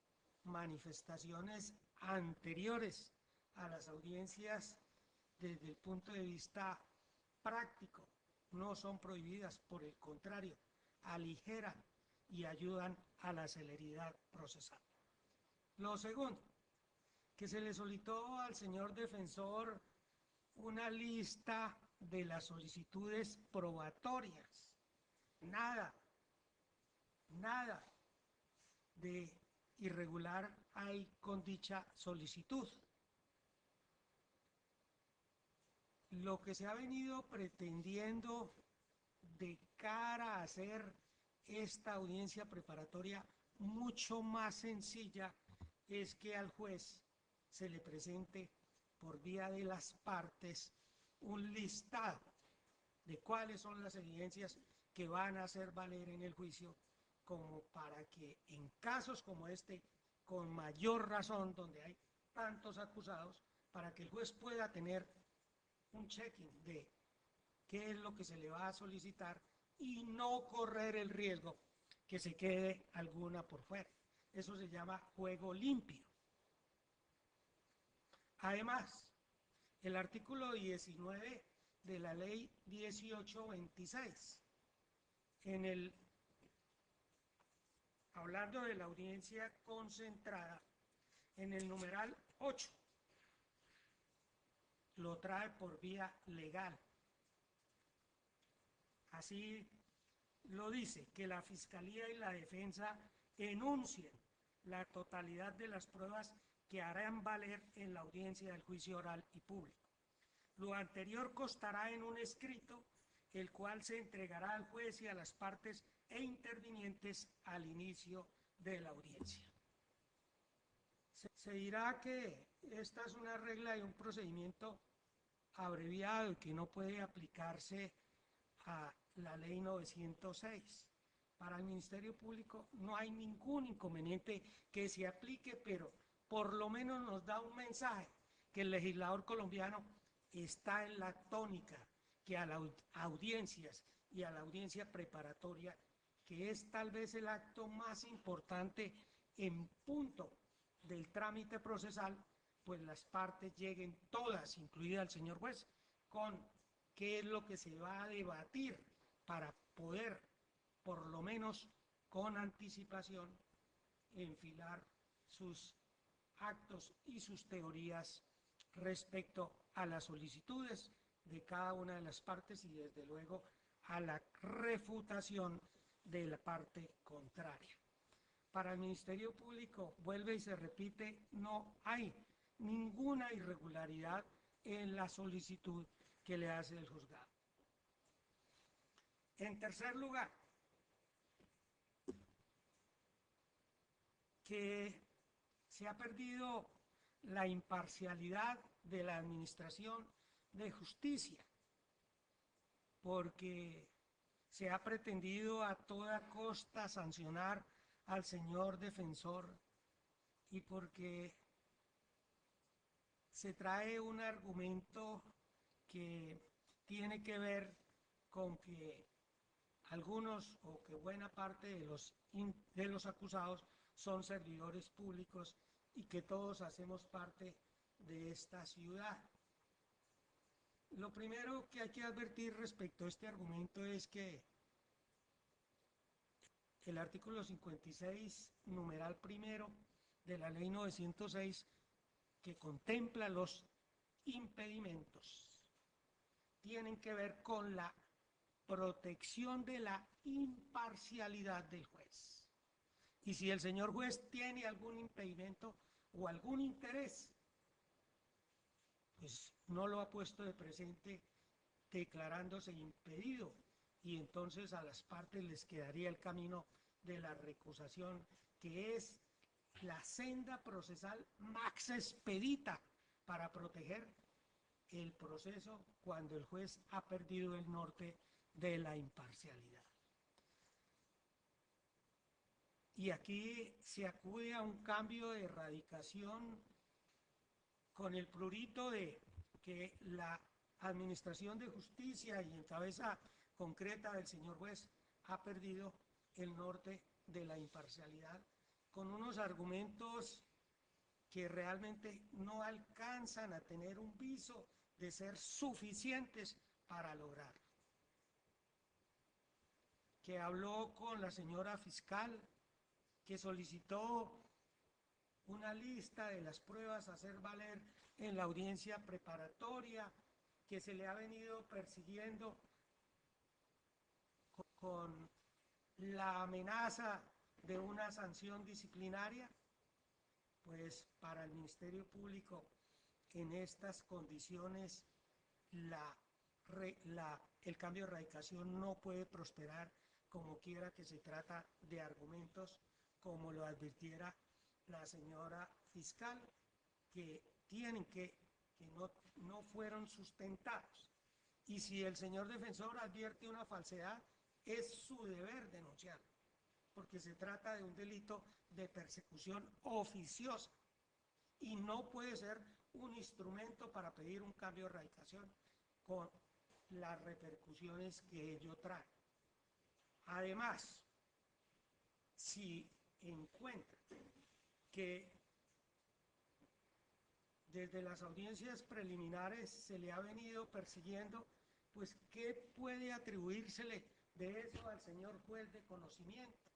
manifestaciones anteriores a las audiencias, desde el punto de vista práctico, no son prohibidas, por el contrario, aligeran y ayudan a la celeridad procesal. Lo segundo, que se le solicitó al señor defensor una lista de las solicitudes probatorias. Nada de irregular hay con dicha solicitud. Lo que se ha venido pretendiendo de cara a hacer esta audiencia preparatoria mucho más sencilla es que al juez se le presente por vía de las partes un listado de cuáles son las evidencias que van a hacer valer en el juicio, como para que en casos como este, con mayor razón, donde hay tantos acusados, para que el juez pueda tener un checking de qué es lo que se le va a solicitar y no correr el riesgo que se quede alguna por fuera. Eso se llama juego limpio. Además, el artículo 19 de la ley 1826, hablando de la audiencia concentrada, en el numeral 8, lo trae por vía legal. Así lo dice, que la Fiscalía y la Defensa enuncien la totalidad de las pruebas que harán valer en la audiencia del juicio oral y público. Lo anterior constará en un escrito, el cual se entregará al juez y a las partes e intervinientes al inicio de la audiencia. Se dirá que esta es una regla y un procedimiento abreviado y que no puede aplicarse a la ley 906. Para el Ministerio Público no hay ningún inconveniente que se aplique, pero por lo menos nos da un mensaje que el legislador colombiano está en la tónica que a las audiencias y a la audiencia preparatoria, que es tal vez el acto más importante en punto del trámite procesal, pues las partes lleguen todas, incluida el señor juez, con qué es lo que se va a debatir para poder, por lo menos con anticipación, enfilar sus actos y sus teorías respecto a las solicitudes de cada una de las partes y desde luego a la refutación de la parte contraria. Para el Ministerio Público, vuelve y se repite, no hay ninguna irregularidad en la solicitud que le hace el juzgado. En tercer lugar, que se ha perdido la imparcialidad de la administración de justicia, porque se ha pretendido a toda costa sancionar al señor defensor y porque se trae un argumento que tiene que ver con que algunos o que buena parte de los acusados son servidores públicos y que todos hacemos parte de esta ciudad. Lo primero que hay que advertir respecto a este argumento es que el artículo 56, numeral primero de la ley 906, que contempla los impedimentos, tienen que ver con la protección de la imparcialidad del juez. Y si el señor juez tiene algún impedimento o algún interés, pues no lo ha puesto de presente declarándose impedido, y entonces a las partes les quedaría el camino de la recusación, que es la senda procesal más expedita para proteger el proceso cuando el juez ha perdido el norte de la imparcialidad. Y aquí se acude a un cambio de erradicación con el prurito de que la administración de justicia y en cabeza concreta del señor juez ha perdido el norte de la imparcialidad, con unos argumentos que realmente no alcanzan a tener un viso de ser suficientes para lograrlo. Que habló con la señora fiscal, que solicitó una lista de las pruebas a hacer valer en la audiencia preparatoria, que se le ha venido persiguiendo con la amenaza de una sanción disciplinaria, pues para el Ministerio Público en estas condiciones el cambio de erradicación no puede prosperar como quiera que se trata de argumentos, como lo advirtiera la señora fiscal, que no fueron sustentados. Y si el señor defensor advierte una falsedad, es su deber denunciarlo, porque se trata de un delito de persecución oficiosa y no puede ser un instrumento para pedir un cambio de radicación con las repercusiones que ello trae. Además, si encuentra que desde las audiencias preliminares se le ha venido persiguiendo, pues ¿qué puede atribuírsele de eso al señor juez de conocimiento?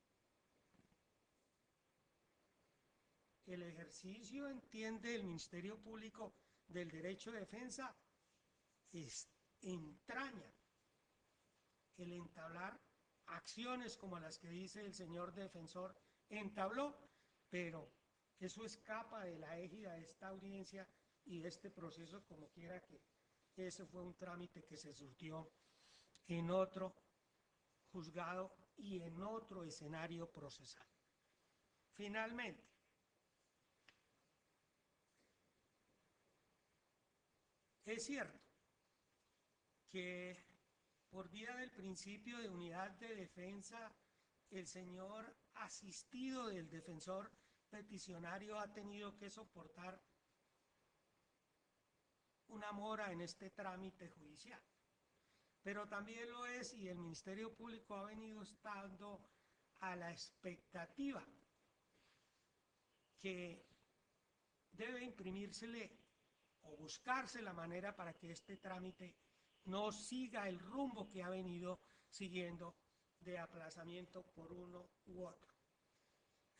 El ejercicio, entiende el Ministerio Público, del derecho de defensa entraña el entablar acciones como las que dice el señor defensor entabló, pero eso escapa de la égida de esta audiencia y de este proceso, como quiera que ese fue un trámite que se surtió en otro juzgado y en otro escenario procesal. Finalmente, es cierto que por vía del principio de unidad de defensa, el señor asistido del defensor peticionario ha tenido que soportar una mora en este trámite judicial. Pero también lo es, y el Ministerio Público ha venido estando a la expectativa que debe imprimírsele o buscarse la manera para que este trámite no siga el rumbo que ha venido siguiendo de aplazamiento por uno u otro.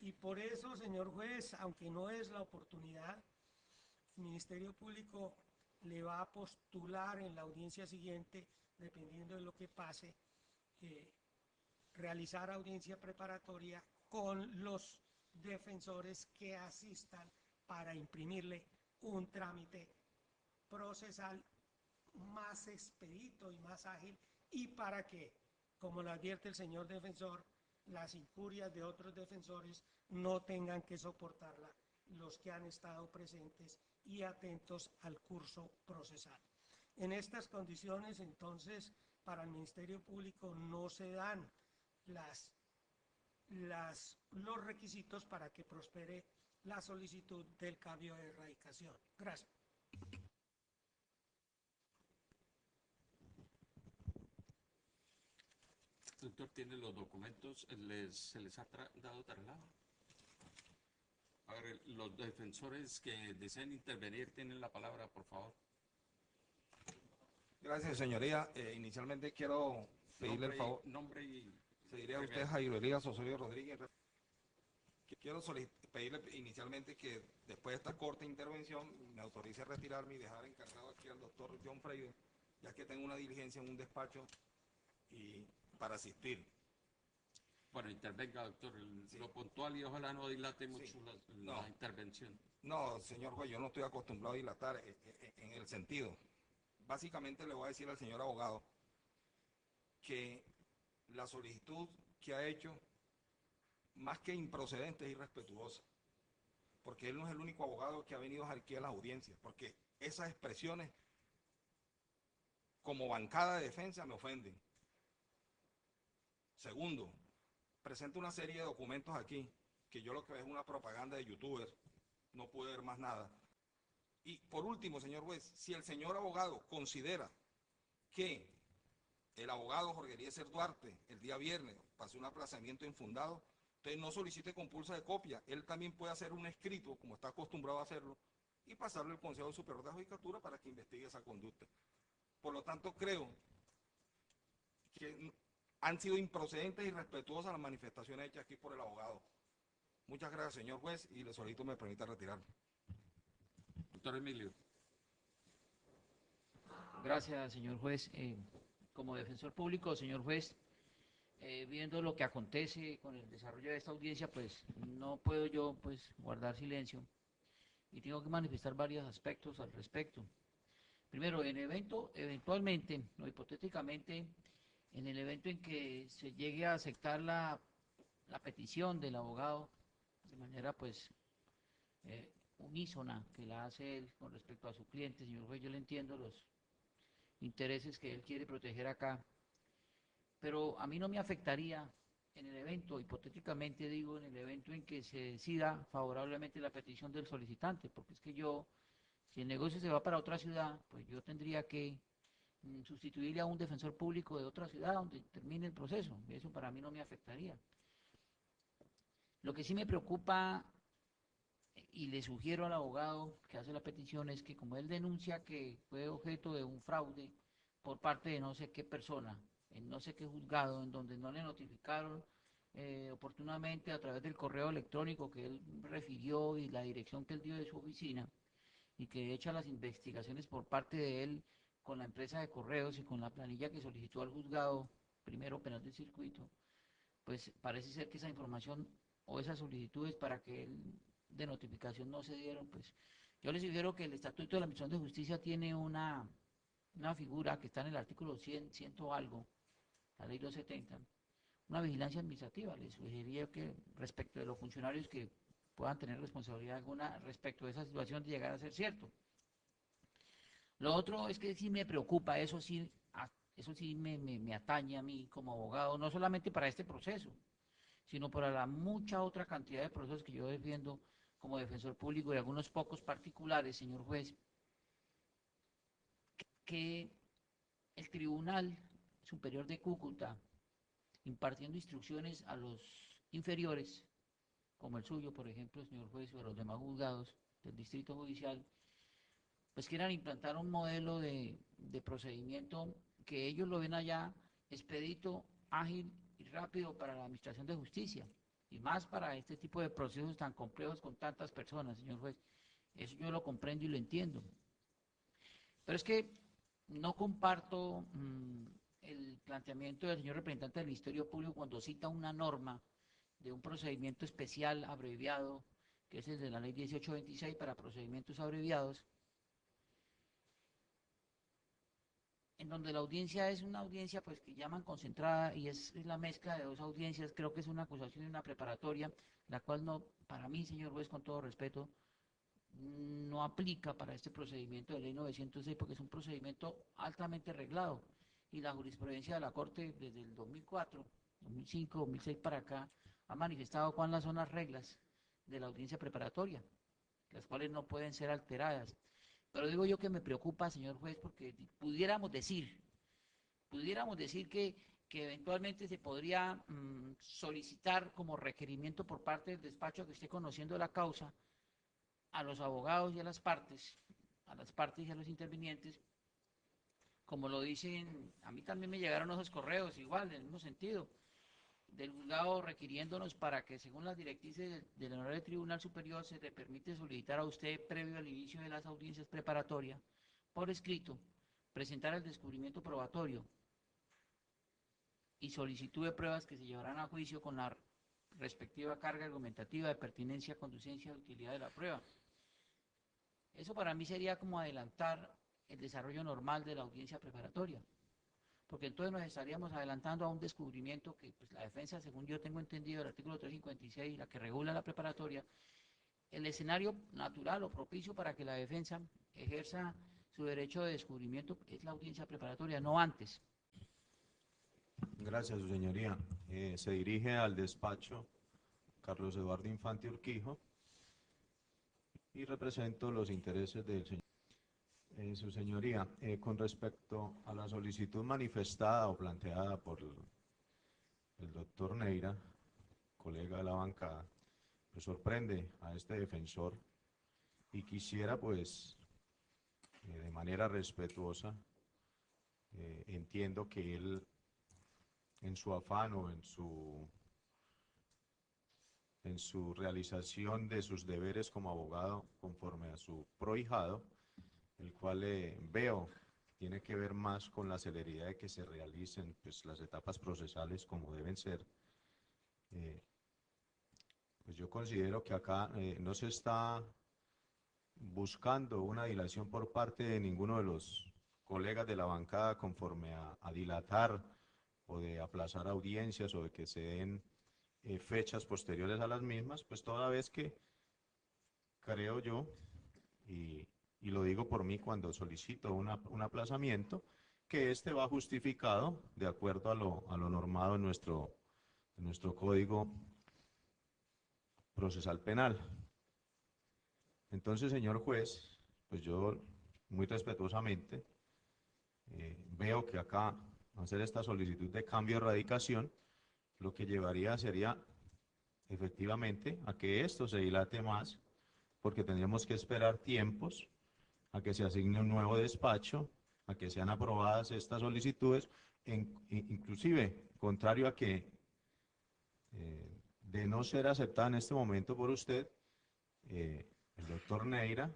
Y por eso, señor juez, aunque no es la oportunidad, el Ministerio Público le va a postular en la audiencia siguiente, dependiendo de lo que pase, realizar audiencia preparatoria con los defensores que asistan para imprimirle un trámite procesal más expedito y más ágil, y para que, como lo advierte el señor defensor, las injurias de otros defensores no tengan que soportarla los que han estado presentes y atentos al curso procesal. En estas condiciones, entonces, para el Ministerio Público no se dan los requisitos para que prospere la solicitud del cambio de erradicación. Gracias. Doctor, ¿tiene los documentos? ¿Se les ha dado traslado? A ver, los defensores que deseen intervenir tienen la palabra, por favor. Gracias, señoría. Inicialmente quiero pedirle el favor. Nombre y... Se diría a usted Jairo Elías Osorio Rodríguez. Quiero pedirle inicialmente que después de esta corta intervención me autorice a retirarme y dejar encargado aquí al doctor John Freire, ya que tengo una diligencia en un despacho y para asistir. Bueno, intervenga, doctor. Sí. Lo puntual y ojalá no dilate mucho la intervención. No, señor juez, yo no estoy acostumbrado a dilatar en el sentido. Básicamente le voy a decir al señor abogado que la solicitud que ha hecho, más que improcedente, es irrespetuosa. Porque él no es el único abogado que ha venido aquí a las audiencias. Porque esas expresiones, como bancada de defensa, me ofenden. Segundo, presenta una serie de documentos aquí, que yo lo que veo es una propaganda de youtubers, no pude ver más nada. Y por último, señor juez, si el señor abogado considera que el abogado Jorge Eliezer Duarte el día viernes pasó un aplazamiento infundado, entonces no solicite compulsa de copia, él también puede hacer un escrito, como está acostumbrado a hacerlo, y pasarlo al Consejo Superior de Judicatura para que investigue esa conducta. Por lo tanto, creo que han sido improcedentes y irrespetuosas las manifestaciones hechas aquí por el abogado. Muchas gracias, señor juez, y le solicito me permita retirarme. Doctor Emilio. Gracias, señor juez. Como defensor público, señor juez, viendo lo que acontece con el desarrollo de esta audiencia, pues no puedo yo guardar silencio y tengo que manifestar varios aspectos al respecto. Primero, eventualmente o hipotéticamente, en el evento en que se llegue a aceptar la petición del abogado de manera pues unísona que la hace él con respecto a su cliente, señor juez, yo le entiendo los intereses que él quiere proteger acá, pero a mí no me afectaría en el evento, hipotéticamente digo, en el evento en que se decida favorablemente la petición del solicitante, porque es que yo, si el negocio se va para otra ciudad, pues yo tendría que sustituirle a un defensor público de otra ciudad donde termine el proceso, eso para mí no me afectaría. Lo que sí me preocupa y le sugiero al abogado que hace la petición es que como él denuncia que fue objeto de un fraude por parte de no sé qué persona, en no sé qué juzgado, en donde no le notificaron oportunamente a través del correo electrónico que él refirió y la dirección que él dio de su oficina, y que hecha las investigaciones por parte de él con la empresa de correos y con la planilla que solicitó al juzgado primero penal del circuito, pues parece ser que esa información o esas solicitudes para que él de notificación no se dieron, pues yo les sugiero que el Estatuto de la Administración de Justicia tiene una figura que está en el artículo 100, ciento algo, la ley 270, una vigilancia administrativa. Les sugeriría que respecto de los funcionarios que puedan tener responsabilidad alguna respecto de esa situación de llegar a ser cierto. Lo otro es que sí me preocupa, eso sí me atañe a mí como abogado, no solamente para este proceso, sino para la mucha otra cantidad de procesos que yo defiendo como defensor público y algunos pocos particulares, señor juez, que el Tribunal Superior de Cúcuta, impartiendo instrucciones a los inferiores, como el suyo, por ejemplo, señor juez, o a los demás juzgados del Distrito Judicial, pues quieran implantar un modelo de procedimiento que ellos lo ven allá expedito, ágil y rápido para la administración de justicia, y más para este tipo de procesos tan complejos con tantas personas, señor juez. Eso yo lo comprendo y lo entiendo. Pero es que no comparto el planteamiento del señor representante del Ministerio Público cuando cita una norma de un procedimiento especial abreviado, que es el de la ley 1826 para procedimientos abreviados, en donde la audiencia es una audiencia pues que llaman concentrada y es la mezcla de dos audiencias. Creo que es una acusación y una preparatoria, la cual no, para mí, señor juez, con todo respeto, no aplica para este procedimiento de ley 906 porque es un procedimiento altamente reglado y la jurisprudencia de la Corte desde el 2004, 2005, 2006 para acá ha manifestado cuáles son las reglas de la audiencia preparatoria, las cuales no pueden ser alteradas. Pero digo yo que me preocupa, señor juez, porque pudiéramos decir que eventualmente se podría solicitar como requerimiento por parte del despacho que esté conociendo la causa a los abogados y a las partes y a los intervinientes, como lo dicen, a mí también me llegaron esos correos, igual, en el mismo sentido, del juzgado requiriéndonos para que según las directrices del Honorable Tribunal Superior se le permite solicitar a usted, previo al inicio de las audiencias preparatorias, por escrito, presentar el descubrimiento probatorio y solicitud de pruebas que se llevarán a juicio con la respectiva carga argumentativa de pertinencia, conducencia y utilidad de la prueba. Eso para mí sería como adelantar el desarrollo normal de la audiencia preparatoria, porque entonces nos estaríamos adelantando a un descubrimiento que pues, la defensa, según yo tengo entendido, el artículo 356, la que regula la preparatoria, el escenario natural o propicio para que la defensa ejerza su derecho de descubrimiento es la audiencia preparatoria, no antes. Gracias, su señoría. Se dirige al despacho Carlos Eduardo Infante Urquijo y represento los intereses del señor. Su señoría, con respecto a la solicitud manifestada o planteada por el doctor Neira, colega de la bancada, me sorprende a este defensor y quisiera pues de manera respetuosa, entiendo que él en su afán o en su realización de sus deberes como abogado conforme a su prohijado, el cual veo tiene que ver más con la celeridad de que se realicen pues, las etapas procesales como deben ser. Pues yo considero que acá no se está buscando una dilación por parte de ninguno de los colegas de la bancada conforme a dilatar o de aplazar audiencias o de que se den fechas posteriores a las mismas, pues toda vez que creo yo, y lo digo por mí cuando solicito un aplazamiento, que este va justificado de acuerdo a lo normado en nuestro Código Procesal Penal. Entonces, señor juez, pues yo muy respetuosamente veo que acá hacer esta solicitud de cambio de radicación lo que llevaría sería efectivamente a que esto se dilate más, porque tendríamos que esperar tiempos a que se asigne un nuevo despacho, a que sean aprobadas estas solicitudes, inclusive contrario a que de no ser aceptada en este momento por usted, el doctor Neira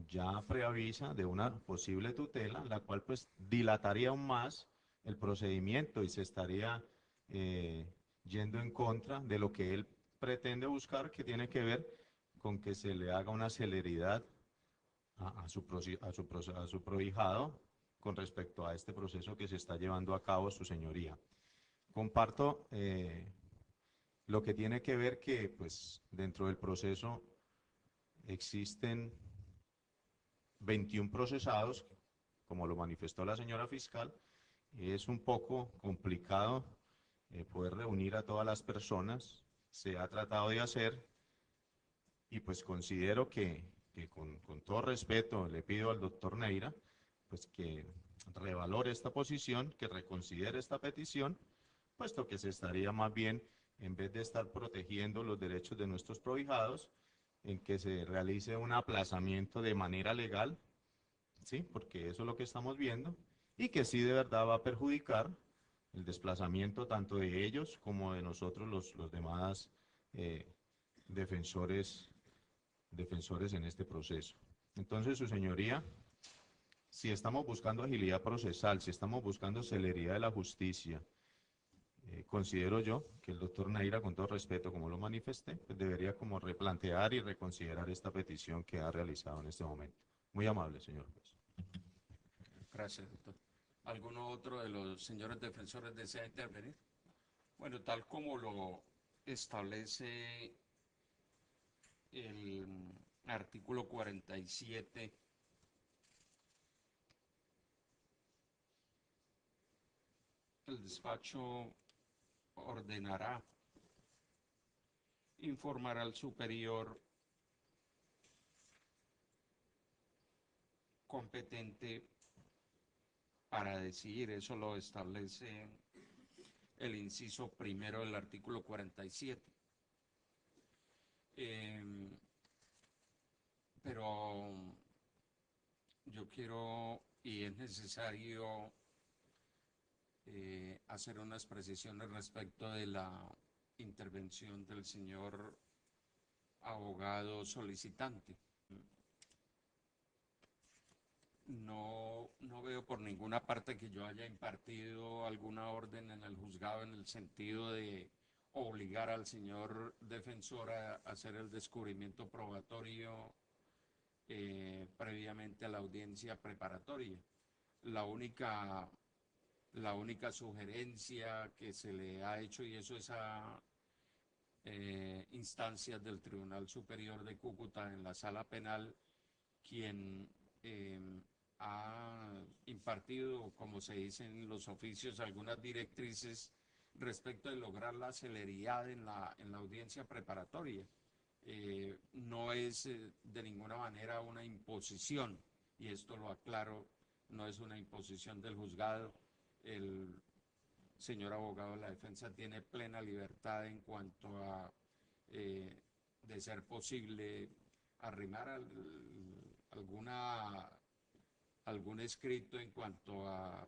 ya preavisa de una posible tutela, la cual pues dilataría aún más el procedimiento y se estaría yendo en contra de lo que él pretende buscar, que tiene que ver con que se le haga una celeridad a su prohijado con respecto a este proceso que se está llevando a cabo su señoría. Comparto lo que tiene que ver que pues dentro del proceso existen 21 procesados, como lo manifestó la señora fiscal. Es un poco complicado poder reunir a todas las personas, se ha tratado de hacer y pues considero que con todo respeto le pido al doctor Neira pues que revalore esta posición, que reconsidere esta petición, puesto que se estaría más bien, en vez de estar protegiendo los derechos de nuestros prohijados, en que se realice un aplazamiento de manera legal, ¿sí? Porque eso es lo que estamos viendo, y que sí de verdad va a perjudicar el desplazamiento tanto de ellos como de nosotros los demás defensores en este proceso. Entonces, su señoría, si estamos buscando agilidad procesal, si estamos buscando celeridad de la justicia, considero yo que el doctor Neira, con todo respeto, como lo manifesté, pues debería como replantear y reconsiderar esta petición que ha realizado en este momento. Muy amable, señor juez. Gracias, doctor. ¿Alguno otro de los señores defensores desea intervenir? Bueno, tal como lo establece el artículo 47, el despacho ordenará informar al superior competente para decidir. Eso lo establece el inciso primero del artículo 47. Pero yo quiero y es necesario hacer unas precisiones respecto de la intervención del señor abogado solicitante. No veo por ninguna parte que yo haya impartido alguna orden en el juzgado en el sentido de obligar al señor defensor a hacer el descubrimiento probatorio previamente a la audiencia preparatoria. La única sugerencia que se le ha hecho, y eso es a instancias del Tribunal Superior de Cúcuta en la Sala Penal, quien ha impartido, como se dice en los oficios, algunas directrices respecto de lograr la celeridad en la audiencia preparatoria. No es de ninguna manera una imposición, y esto lo aclaro, no es una imposición del juzgado. El señor abogado de la defensa tiene plena libertad en cuanto a, de ser posible, arrimar algún escrito en cuanto a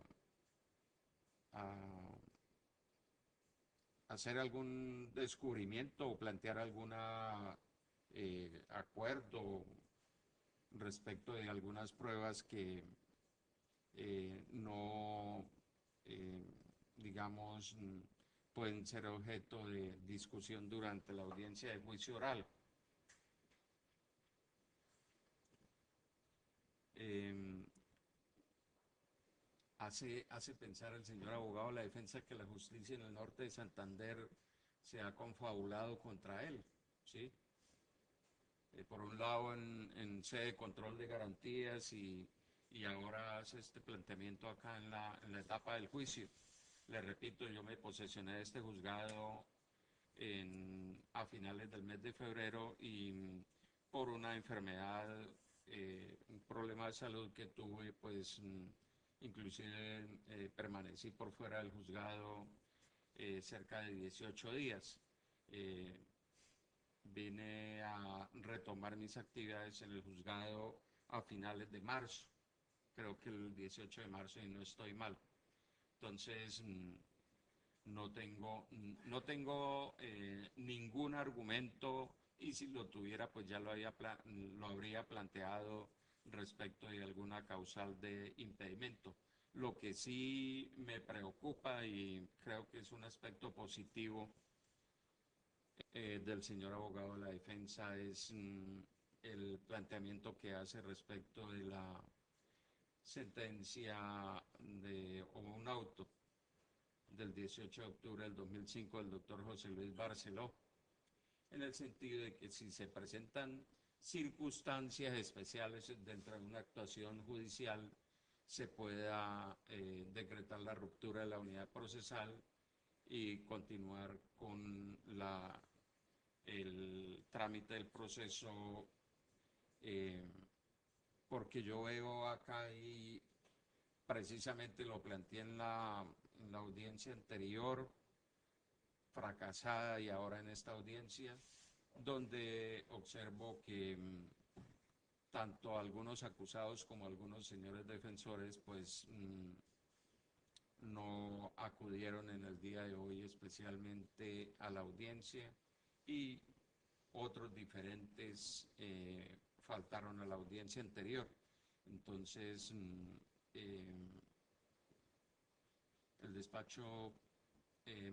hacer algún descubrimiento o plantear algún acuerdo respecto de algunas pruebas que no, digamos, pueden ser objeto de discusión durante la audiencia de juicio oral. hace pensar el señor abogado de la defensa que la justicia en el norte de Santander se ha confabulado contra él, ¿sí? Por un lado en sede de control de garantías y ahora hace este planteamiento acá en la etapa del juicio. Le repito, yo me posesioné de este juzgado a finales del mes de febrero y por una enfermedad, un problema de salud que tuve, pues inclusive permanecí por fuera del juzgado cerca de 18 días. Vine a retomar mis actividades en el juzgado a finales de marzo, creo que el 18 de marzo y no estoy mal. Entonces, no tengo ningún argumento y si lo tuviera, pues ya lo habría planteado respecto de alguna causal de impedimento. Lo que sí me preocupa y creo que es un aspecto positivo del señor abogado de la defensa es el planteamiento que hace respecto de la sentencia o un auto del 18 de octubre del 2005 del doctor José Luis Barceló, en el sentido de que si se presentan circunstancias especiales dentro de una actuación judicial, se pueda decretar la ruptura de la unidad procesal y continuar con el trámite del proceso, porque yo veo acá y precisamente lo planteé en la audiencia anterior, fracasada, y ahora en esta audiencia, donde observo que tanto algunos acusados como algunos señores defensores pues no acudieron en el día de hoy especialmente a la audiencia y otros diferentes faltaron a la audiencia anterior. Entonces, el despacho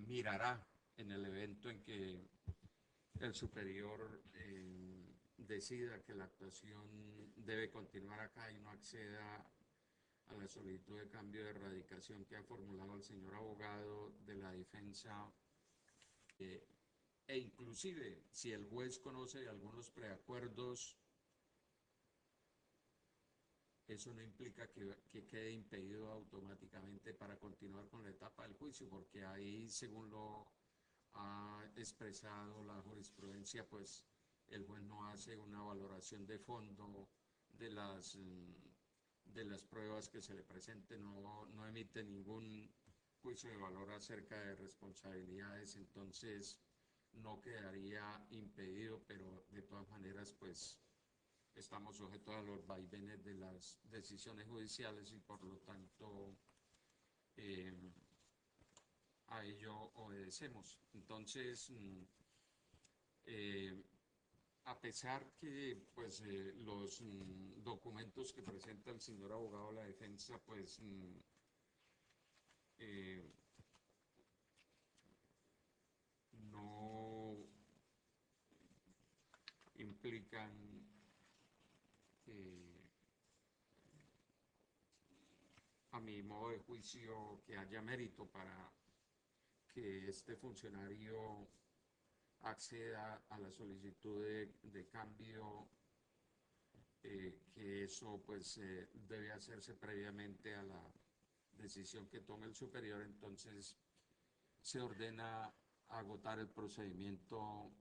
mirará en el evento en que el superior decida que la actuación debe continuar acá y no acceda a la solicitud de cambio de erradicación que ha formulado el señor abogado de la defensa, e inclusive si el juez conoce de algunos preacuerdos, eso no implica que quede impedido automáticamente para continuar con la etapa del juicio, porque ahí, según lo ha expresado la jurisprudencia, pues el juez no hace una valoración de fondo de las pruebas que se le presenten, no emite ningún juicio de valor acerca de responsabilidades, entonces no quedaría impedido, pero de todas maneras, pues estamos sujetos a los vaivenes de las decisiones judiciales y por lo tanto a ello obedecemos. Entonces, a pesar que pues, los documentos que presenta el señor abogado de la defensa pues no implican a mi modo de juicio que haya mérito para que este funcionario acceda a la solicitud de cambio, que eso pues debe hacerse previamente a la decisión que tome el superior. Entonces se ordena agotar el procedimiento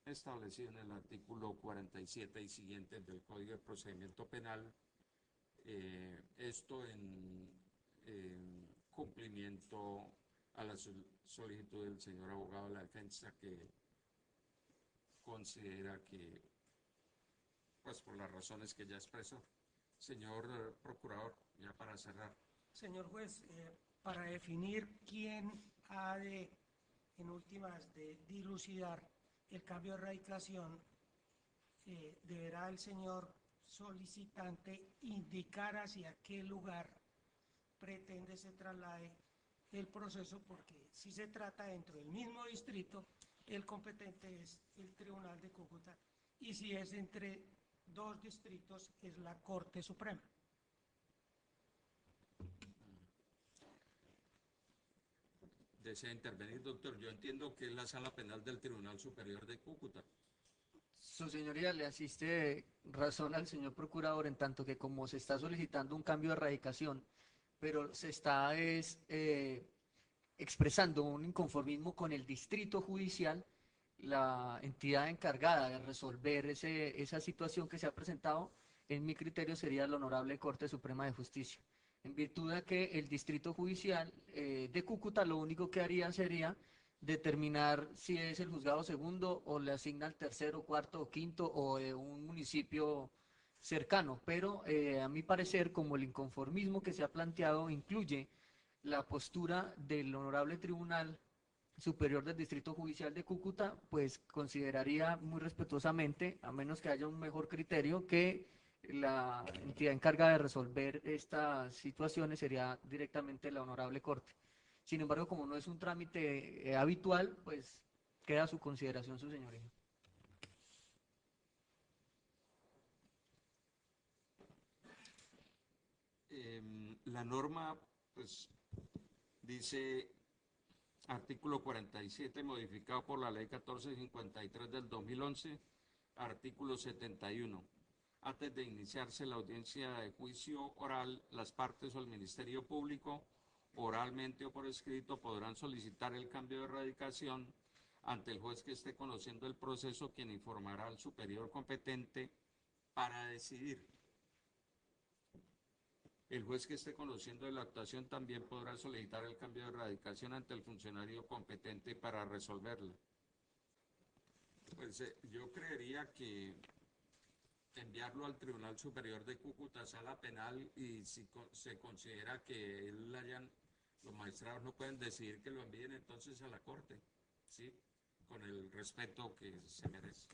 establecido en el artículo 47 y siguientes del Código de Procedimiento Penal, esto en cumplimiento a la solicitud del señor abogado de la defensa, que considera que, pues por las razones que ya expresó. Señor procurador, ya para cerrar. Señor juez, para definir quién ha de, en últimas, de dilucidar el cambio de erradicación, deberá el señor solicitante indicar hacia qué lugar pretende se traslade el proceso, porque si se trata dentro del mismo distrito, el competente es el Tribunal de Cúcuta, y si es entre dos distritos, es la Corte Suprema. desea intervenir, doctor. Yo entiendo que es la Sala Penal del Tribunal Superior de Cúcuta. Su señoría, le asiste razón al señor procurador en tanto que como se está solicitando un cambio de radicación, pero se está expresando un inconformismo con el distrito judicial, la entidad encargada de resolver esa situación que se ha presentado, en mi criterio sería la Honorable Corte Suprema de Justicia. En virtud de que el distrito judicial de Cúcuta lo único que haría sería determinar si es el juzgado segundo o le asigna al tercero, cuarto o quinto o un municipio cercano, pero a mi parecer, como el inconformismo que se ha planteado incluye la postura del Honorable Tribunal Superior del Distrito Judicial de Cúcuta, pues consideraría muy respetuosamente, a menos que haya un mejor criterio, que la entidad encargada de resolver estas situaciones sería directamente la Honorable Corte. Sin embargo, como no es un trámite habitual, pues queda a su consideración, su señoría. La norma, pues, dice artículo 47, modificado por la ley 1453 del 2011, artículo 71. Antes de iniciarse la audiencia de juicio oral, las partes o el Ministerio Público, oralmente o por escrito, podrán solicitar el cambio de radicación ante el juez que esté conociendo el proceso, quien informará al superior competente para decidir. El juez que esté conociendo de la actuación también podrá solicitar el cambio de radicación ante el funcionario competente para resolverla. Pues yo creería que enviarlo al Tribunal Superior de Cúcuta, Sala Penal, y si se considera que los magistrados no pueden decidir que lo envíen entonces a la Corte, ¿sí? Con el respeto que se merece.